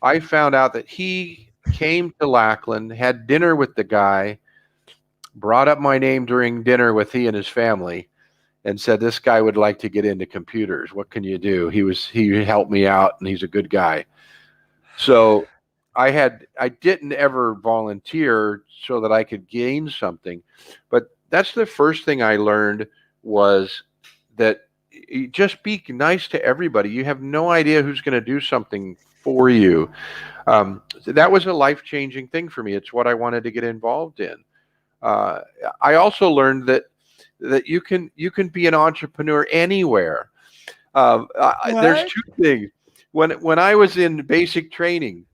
I found out that he came to Lackland, had dinner with the guy, brought up my name during dinner with he and his family, and said, this guy would like to get into computers. What can you do? He helped me out, and he's a good guy. So I didn't ever volunteer so that I could gain something. But that's the first thing I learned, was that you just be nice to everybody. You have no idea who's going to do something for you. That was a life-changing thing for me. It's what I wanted to get involved in. I also learned that you can be an entrepreneur anywhere. There's two things. When I was in basic training,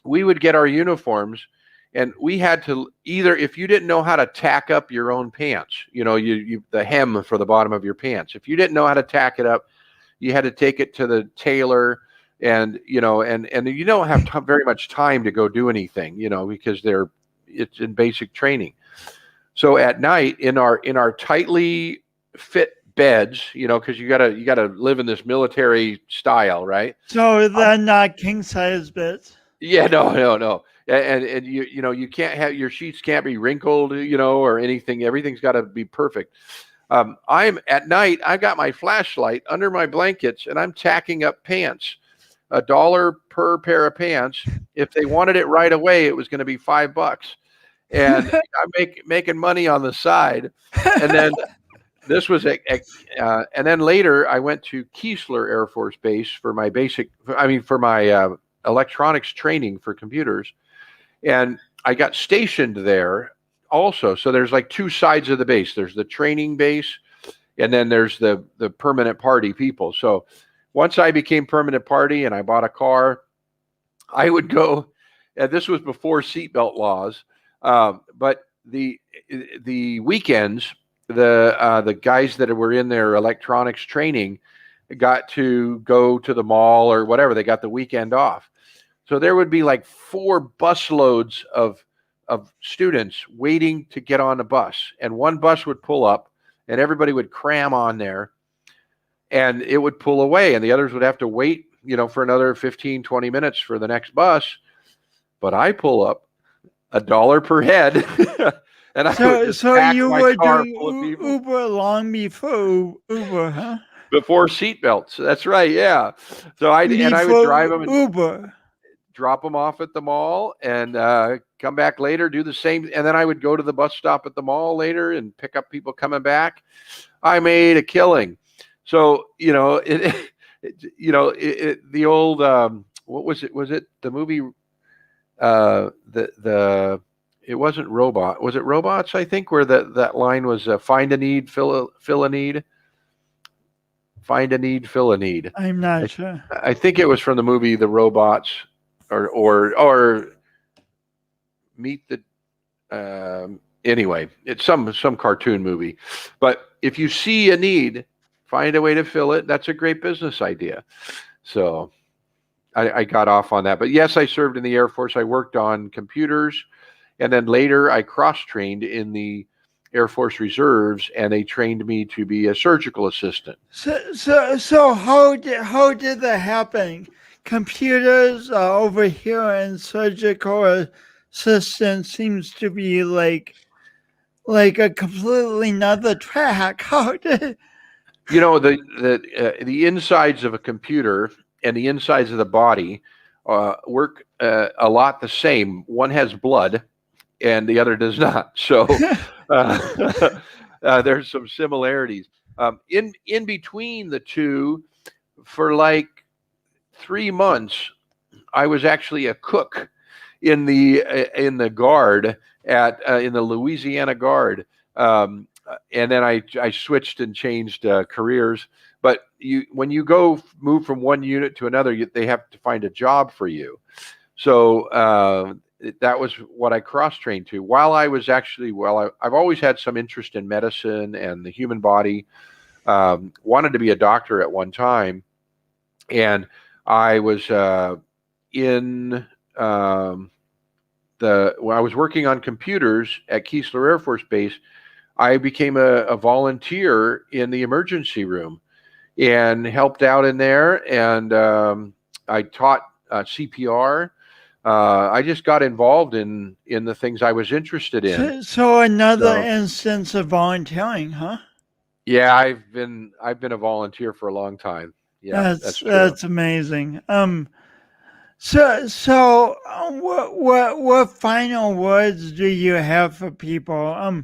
we would get our uniforms, and we had to either, if you didn't know how to tack up your own pants, the hem for the bottom of your pants, if you didn't know how to tack it up, you had to take it to the tailor, and you don't have very much time to go do anything, because it's in basic training. So at night in our tightly fit beds, because you gotta live in this military style, right? So they're not king size beds. Yeah, no. And you can't have, your sheets can't be wrinkled, or anything. Everything's got to be perfect. I'm at night, I got my flashlight under my blankets, and I'm tacking up pants. $1 per pair of pants. If they wanted it right away, it was going to be $5. and I'm making money on the side. And then this was and then later I went to Keesler Air Force Base for my for my electronics training for computers, and I got stationed there also. So there's like two sides of the base. There's the training base, and then there's the permanent party people. So once I became permanent party and I bought a car, I would go. And this was before seatbelt laws, but the weekends, the guys that were in their electronics training got to go to the mall or whatever. They got the weekend off. So there would be like 4 busloads of students waiting to get on a bus, and one bus would pull up and everybody would cram on there and it would pull away and the others would have to wait, for another 15, 20 minutes for the next bus. But I pull up $1 per head. And I would just pack you my would car do full of people. Uber long before Uber, huh? Before seatbelts. That's right. Yeah. So I would drive them and Uber. drop them off at the mall and come back later, do the same. And then I would go to the bus stop at the mall later and pick up people coming back. I made a killing. So, the old, what was it? Was it the movie? It wasn't Robot. Was it Robots? I think where that line was find a need, fill a need. Find a need, fill a need. I'm not sure. I think it was from the movie The Robots, or Meet the. Anyway, it's some cartoon movie. But if you see a need, find a way to fill it. That's a great business idea. So I got off on that. But yes, I served in the Air Force. I worked on computers, and then later I cross-trained in the Air Force Reserves, and they trained me to be a surgical assistant. So how did that happen? Computers over here and surgical assistant seems to be like a completely another track. How did the insides of a computer and the insides of the body work a lot the same. One has blood and the other does not. So there's some similarities. In between the two, for like 3 months, I was actually a cook in the Guard in the Louisiana Guard. And then I switched and changed careers. But when you move from one unit to another, they have to find a job for you. So that was what I cross-trained to. While I was I've always had some interest in medicine and the human body. Wanted to be a doctor at one time, and I was when I was working on computers at Keesler Air Force Base. I became a volunteer in the emergency room and helped out in there, and I taught CPR. I just got involved in the things I was interested in. So another instance of volunteering, huh? Yeah, I've been a volunteer for a long time. Yeah, that's true. That's amazing. So what final words do you have for people?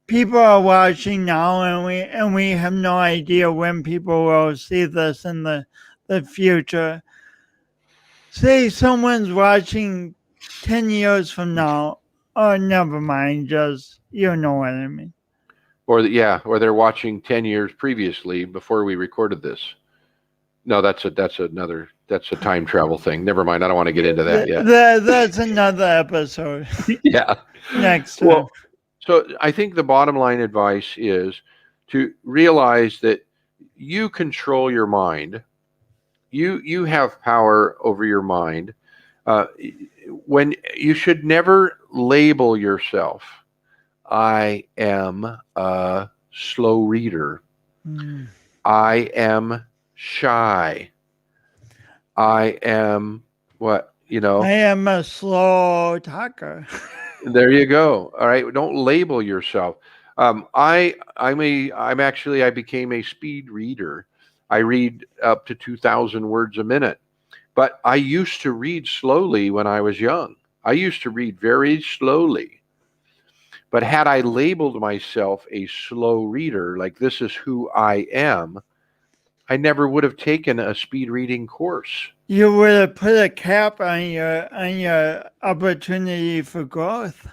People are watching now, and we have no idea when people will see this in the future. Say someone's watching 10 years from now. Oh, never mind. Just, you know what I mean. Or they're watching 10 years previously before we recorded this. No, that's a time travel thing. Never mind. I don't want to get into that yet. That's another episode. Yeah. Next time. Well, so I think the bottom line advice is to realize that you control your mind. You have power over your mind. When you should never label yourself. I am a slow reader. I am shy. I am what? I am a slow talker. There you go. All right. Don't label yourself. I became a speed reader. I read up to 2,000 words a minute, but I used to read slowly when I was young. I used to read very slowly. But had I labeled myself a slow reader, like this is who I am, I never would have taken a speed reading course. You would have put a cap on your opportunity for growth.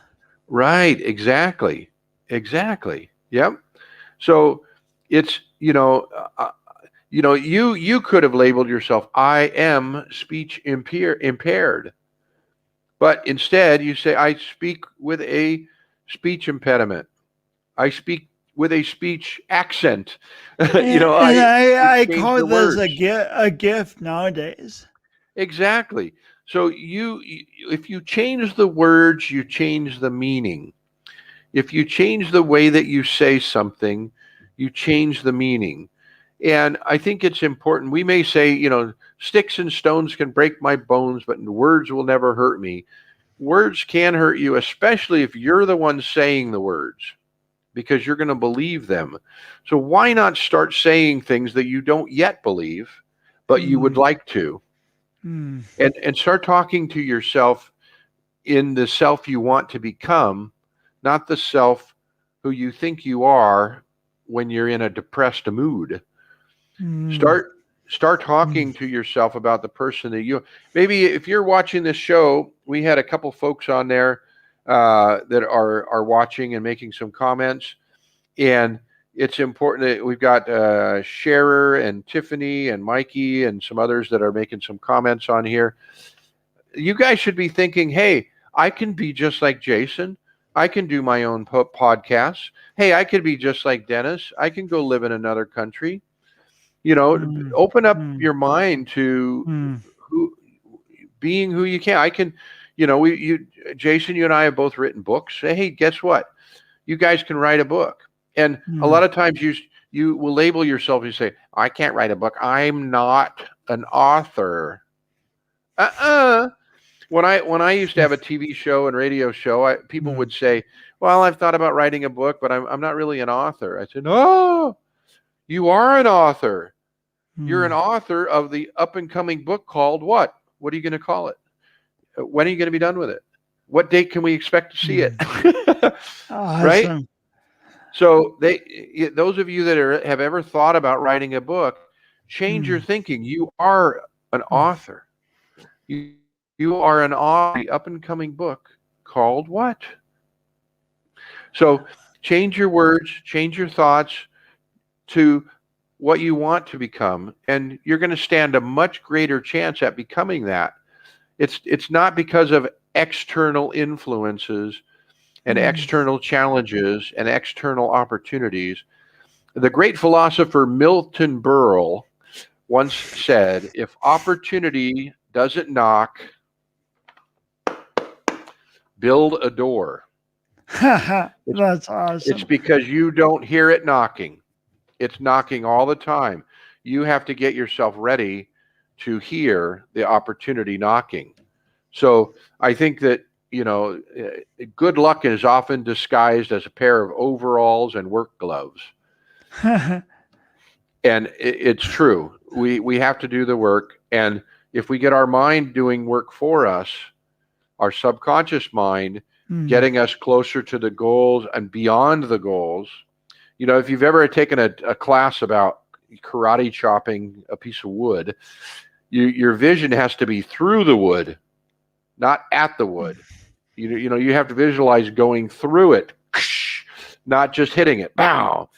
Right, exactly. Exactly. Yep. So it's, you could have labeled yourself, I am speech impaired. But instead you say, I speak with a speech impediment. I speak with a speech accent. And You I change call the this words. a gift nowadays. Exactly. So if you change the words, you change the meaning. If you change the way that you say something, you change the meaning. And I think it's important. We may say, sticks and stones can break my bones, but words will never hurt me. Words can hurt you, especially if you're the one saying the words, because you're going to believe them. So why not start saying things that you don't yet believe, but you would Mm, like to? mm, And start talking to yourself in the self you want to become, not the self who you think you are when you're in a depressed mood. mm, Start mm, talking to yourself about the person that you. Maybe if you're watching this show, we had a couple folks on there that are watching and making some comments, and it's important that we've got Scherer and Tiffany and Mikey and some others that are making some comments on here. You guys should be thinking, hey, I can be just like Jason. I can do my own podcasts. Hey, I could be just like Dennis. I can go live in another country. mm, Open up mm, your mind to mm, who being who you can. I can, Jason, you and I have both written books. Say, hey, guess what? You guys can write a book. And a mm, lot of times you will label yourself. You say, I can't write a book. I'm not an author. Uh-uh. When I used to have a TV show and radio show, people mm, would say, "Well, I've thought about writing a book, but I'm not really an author." I said, "No, you are an author. You're an mm, author of the up and coming book called what? What are you going to call it? When are you going to be done with it? What date can we expect to see it?" mm. Right? Awesome. So those of you that have ever thought about writing a book, change your Mm, thinking. You are an mm. author. You, you are an author of the up and coming book called what? So change your words, change your thoughts to what you want to become, and you're going to stand a much greater chance at becoming that. It's not because of external influences and Mm. external challenges and external opportunities. The great philosopher Milton Berle once said, if opportunity doesn't knock, build a door. It's, That's it's awesome. because you don't hear it knocking. It's knocking all the time. You have to get yourself ready to hear the opportunity knocking. So I think that, good luck is often disguised as a pair of overalls and work gloves. And it's true. We have to do the work. And if we get our mind doing work for us, our subconscious mind Mm, getting us closer to the goals and beyond the goals. If you've ever taken a class about karate chopping a piece of wood, your vision has to be through the wood, not at the wood. You have to visualize going through it, not just hitting it, bow,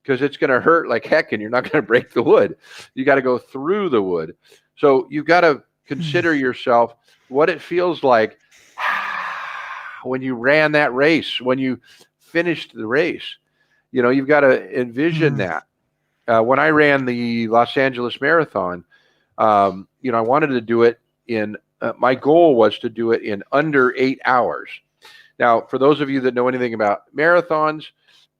because it's going to hurt like heck and you're not going to break the wood. You got to go through the wood. So you've got to mm, consider yourself what it feels like when you ran that race, when you finished the race. You've got to envision mm. that. When I ran the Los Angeles Marathon, I wanted to do it my goal was to do it in under 8 hours. Now, for those of you that know anything about marathons,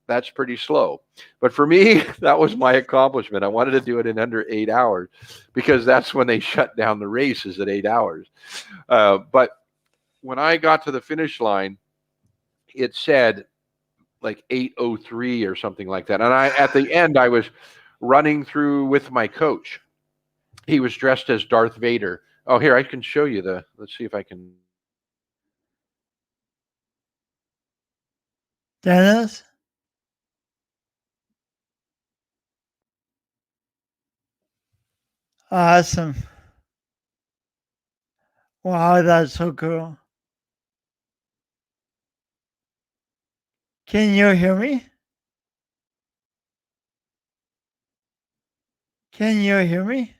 that's pretty slow. But for me, that was my accomplishment. I wanted to do it in under 8 hours because that's when they shut down the races at 8 hours. But when I got to the finish line, it said like 8:03 or something like that. And at the end, I was running through with my coach. He was dressed as Darth Vader. Oh, here, I can show you let's see if I can. Dennis? Awesome. Wow, that's so cool. Can you hear me? Can you hear me?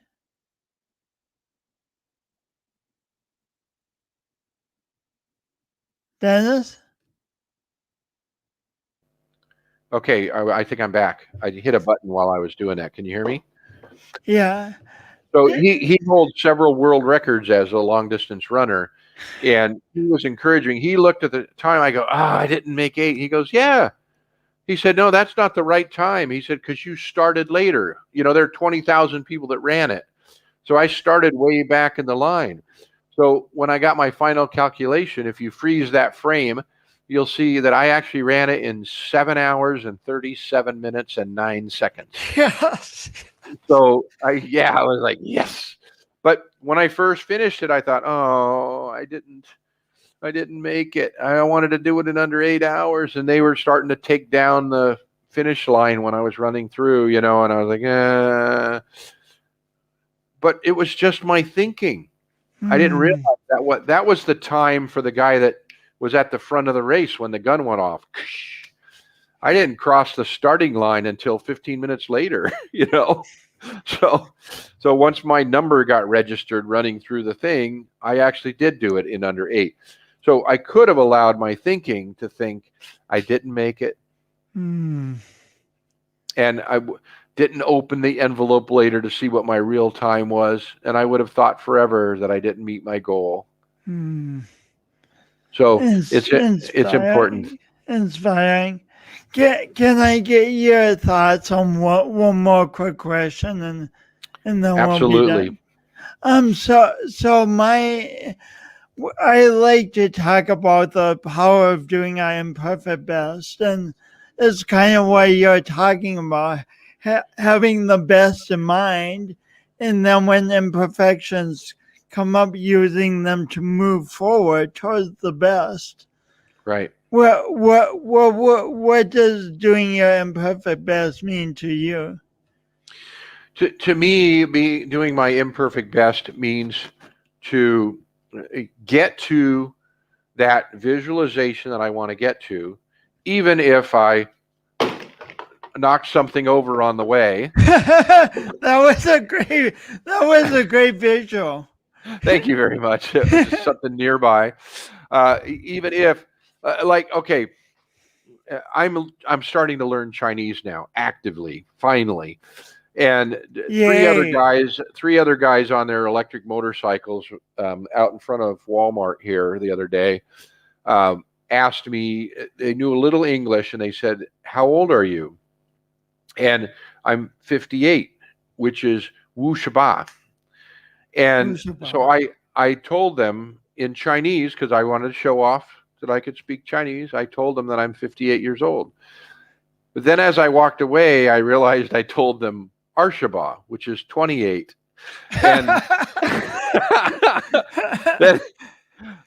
Dennis? Okay, I think I'm back. I hit a button while I was doing that. Can you hear me? Yeah. So he holds several world records as a long distance runner, and he was encouraging. He looked at the time. I go, I didn't make 8. He goes, yeah. He said, no, that's not the right time. He said, because you started later. There are 20,000 people that ran it. So I started way back in the line. So when I got my final calculation, if you freeze that frame, you'll see that I actually ran it in 7 hours and 37 minutes and 9 seconds. Yes. So I was like, yes. But when I first finished it, I thought, oh, I didn't make it. I wanted to do it in under 8 hours, and they were starting to take down the finish line when I was running through, and I was like, but it was just my thinking. I didn't realize that was the time for the guy that was at the front of the race when the gun went off. I didn't cross the starting line until 15 minutes later, So once my number got registered running through the thing, I actually did do it in under 8. So I could have allowed my thinking to think I didn't make it. And I didn't open the envelope later to see what my real time was. And I would have thought forever that I didn't meet my goal. So it's important. Inspiring. Can I get your thoughts on one more quick question, and then Absolutely. we'll be done? I like to talk about the power of doing our imperfect best, and it's kind of what you're talking about, having the best in mind, and then when imperfections come up, using them to move forward towards the best. Right. What does doing your imperfect best mean to you? To me, doing my imperfect best means to get to that visualization that I want to get to, even if I knock something over on the way. that was a great visual. Thank you very much. It was just something nearby. Even if, okay, I'm starting to learn Chinese now actively, finally. And three other guys on their electric motorcycles out in front of Walmart here the other day asked me, they knew a little English, and they said, how old are you? And I'm 58, which is Wu Shaba. And so I told them in Chinese, because I wanted to show off that I could speak Chinese. I told them that I'm 58 years old. But then as I walked away, I realized I told them Arshaba, which is 28. And then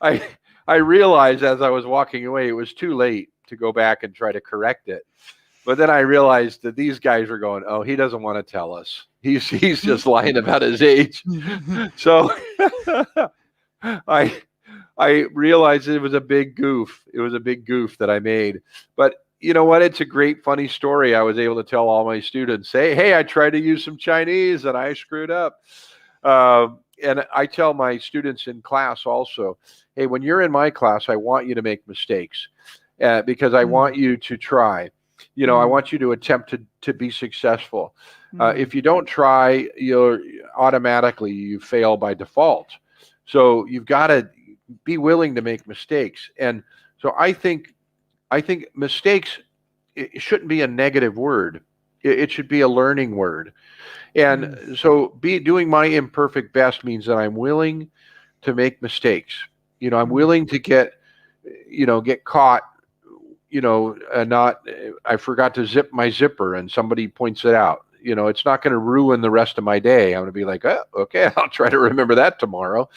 I realized as I was walking away, it was too late to go back and try to correct it. But then I realized that these guys were going, oh, he doesn't want to tell us. He's just lying about his age. So I realized it was a big goof. It was a big goof that I made. But you know what? It's a great, funny story. I was able to tell all my students, hey, I tried to use some Chinese and I screwed up. And I tell my students in class also, hey, when you're in my class, I want you to make mistakes because I want you to try. I want you to attempt to be successful. If you don't try, you fail by default. So you've got to be willing to make mistakes. And so I think mistakes, it shouldn't be a negative word. It should be a learning word. And so doing my imperfect best means that I'm willing to make mistakes. I'm willing to get caught, I forgot to zip my zipper and somebody points it out. it's not going to ruin the rest of my day. I'm going to be like, oh, okay, I'll try to remember that tomorrow.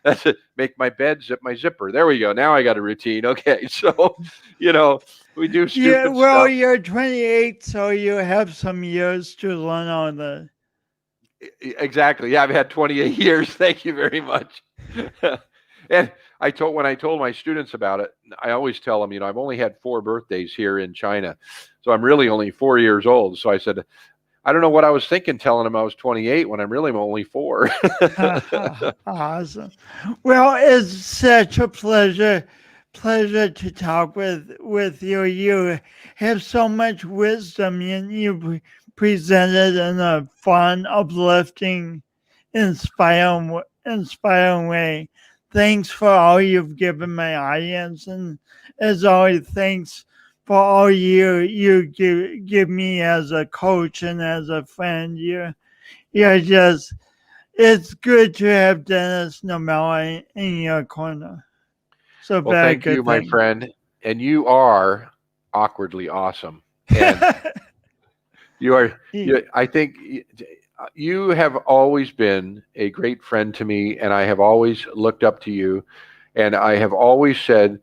That's it. Make my bed, zip my zipper. There we go. Now I got a routine. Okay. So, we do stupid well, stuff. you're 28, so you have some years to learn all the. Exactly. Yeah, I've had 28 years. Thank you very much. And when I told my students about it, I always tell them, I've only had 4 birthdays here in China. So I'm really only 4 years old. So I said, I don't know what I was thinking telling them I was 28 when I'm really only 4. Awesome. Well, it's such a pleasure to talk with you. You have so much wisdom, and you presented in a fun, uplifting, inspiring way. Thanks for all you've given my audience, and as always, thanks for all you give me as a coach and as a friend. You're just. It's good to have Denis Nurmela in your corner. So Well, very thank you, good my thing. friend. And you are awkwardly awesome. And I think you have always been a great friend to me, and I have always looked up to you. And I have always said,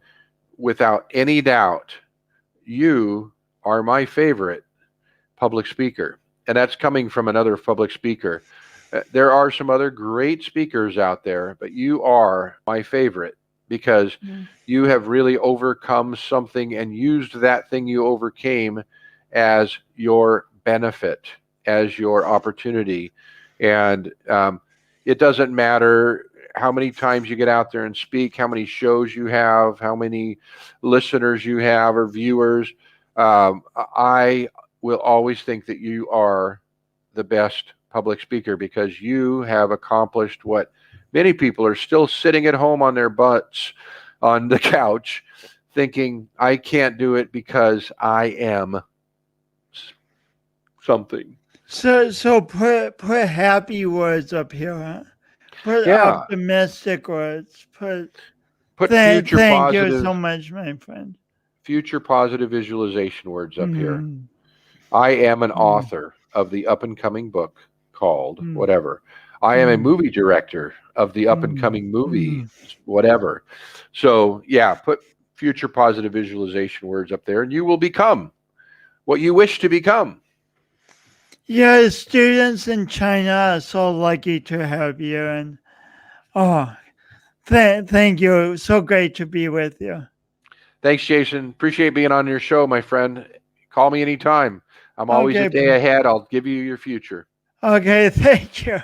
without any doubt, you are my favorite public speaker. And that's coming from another public speaker. There are some other great speakers out there, but you are my favorite because you have really overcome something and used that thing you overcame as your benefit, as your opportunity. And it doesn't matter how many times you get out there and speak, how many shows you have, how many listeners you have or viewers. I will always think that you are the best public speaker because you have accomplished what many people are still sitting at home on their butts on the couch thinking, I can't do it because I am something. So put happy words up here, huh? Put Yeah. optimistic words. Put future thank positive, you so much, my friend. future positive visualization words up here. Mm. I am an author of the up and coming book called whatever. I am a movie director of the up and coming movie, whatever. So yeah, put future positive visualization words up there and you will become what you wish to become. Yeah, students in China are so lucky to have you, and thank you. So great to be with you. Thanks, Jason. Appreciate being on your show, my friend. Call me anytime. I'm always a day ahead. I'll give you your future. Okay, thank you.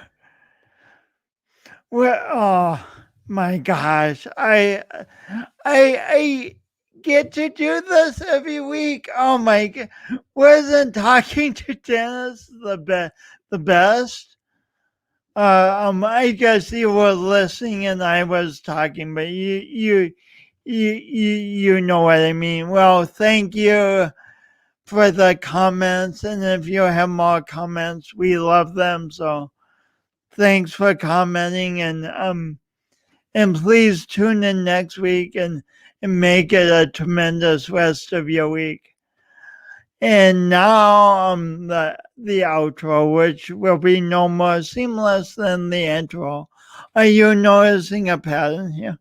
Well, oh my gosh, I get to do this every week. Oh my god, wasn't talking to Denis the best? I guess you were listening and I was talking, but you know what I mean. Well, thank you for the comments, and if you have more comments, we love them. So thanks for commenting, and please tune in next week and make it a tremendous rest of your week. And now the outro, which will be no more seamless than the intro. Are you noticing a pattern here?